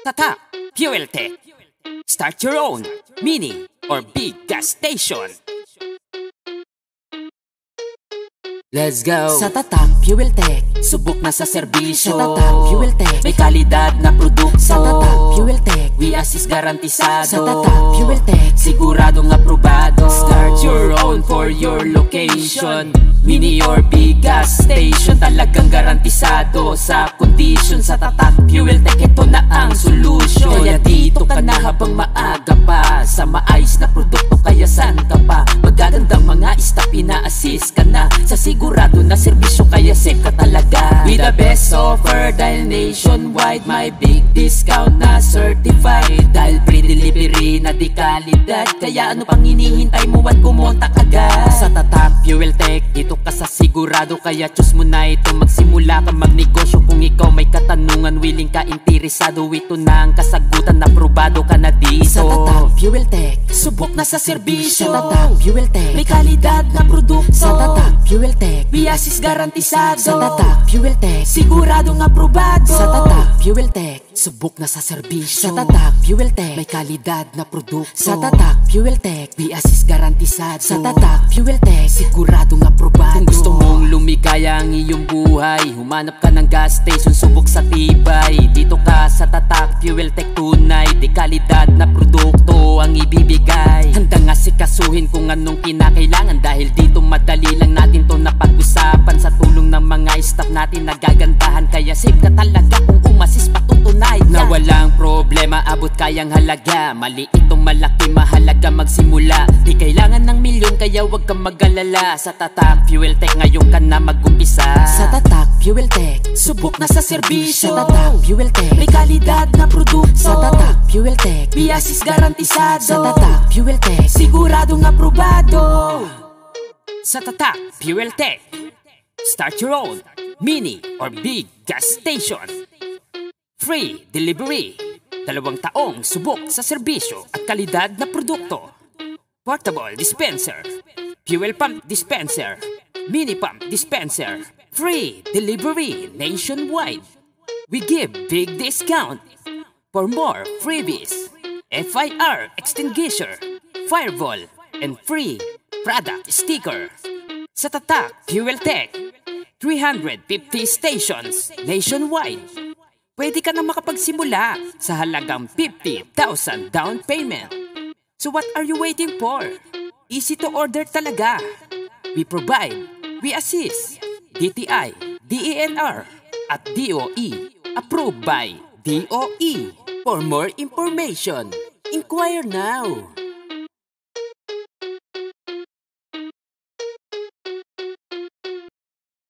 Tatak Fuel Tech. Start your own mini or big gas station. Let's go! Sa Tatak Fuel Tech, Subok na sa serbisyo. Sa Tatak Fuel Tech, may kalidad na produkto. Sa Tatak Fuel Tech, we assist garantisado. Sa Tatak Fuel Tech, siguradong aprobado. Start your own for your location. Mini or big gas station, talagang garantisado sa condition. Sa Tatak Fuel Tech, ito na ang solution. Kaya dito ka na habang maaga pa, sa maayos na produkto, kaya saan ka pa? Magagandang mga staff, ina-assist ka na sa sigurado na serbisyo, kaya safe ka talaga. With the best offer dahil nationwide, may big discount na certified. Dahil free delivery na di kalidad, kaya ano pang hinihintay mo at kumontak agad. Sa Tatak Fuel Tech, dito ka sa sigurado, kaya choose mo na ito. Magsimula ka magnegosyo kung ikaw may katanungan, willing ka, interesado. Ito na ang kasagutan, aprobado ka na dito. Sa Tatak Fuel Tech, subok na sa serbisyo. Sa Tatak Fuel Tech, may kalidad na produkto. Sa Tatak Fuel Tech, we assist garantisado. Sa Tatak Fuel Tech, siguradong aprobado. Sa Tatak Fuel Tech, subok na sa serbisyo. Sa Tatak Fuel Tech, may kalidad na produkto. Sa Tatak Fuel Tech, we assist garantisado. Sa Tatak Fuel Tech, siguradong aprobado. Kung gusto mong lumigaya ang iyong buhay, humanap ka ng gas station, subok sa tibay. Dito ka sa Tatak Fuel Tech, tunay di kalidad na produkto ang ibibigay. Handa nga sikasuhin kung anong kinakailangan, dahil dito madali lang natin to napag-usapan. Sa tulong ng mga staff natin nagagandahan, kaya safe ka talaga kung umasis patutunay na walang problema, abot kayang halaga. Maliit o malaki, mahalaga magsimula. Di kailangan ng milyon, kaya wag kang mag-alala. Sa Tatak Fuel Tech, ngayon ka na mag-umpisa. Sa Tatak Fuel Tech, subok na sa serbisyo. Sa Tatak Fuel Tech, may kalidad na produkto. Sa Tatak Fuel Tech, we assist garantisado. Sa Tatak Fuel Tech, siguradong aprobado. Sa Tatak Fuel Tech, start your own mini or big gas station. Free delivery, 2 taong subok sa serbisyo at kalidad na produkto. Portable dispenser, fuel pump dispenser, mini pump dispenser. Free delivery nationwide. We give big discount. For more freebies, FIR extinguisher, firewall, and free product sticker. Sa Tatak Fuel Tech, 350 stations nationwide. Pwede ka na makapagsimula sa halagang 50,000 down payment. So what are you waiting for? Easy to order talaga. We provide, we assist, DTI, DENR, at DOE. Approved by DOE. For more information, inquire now.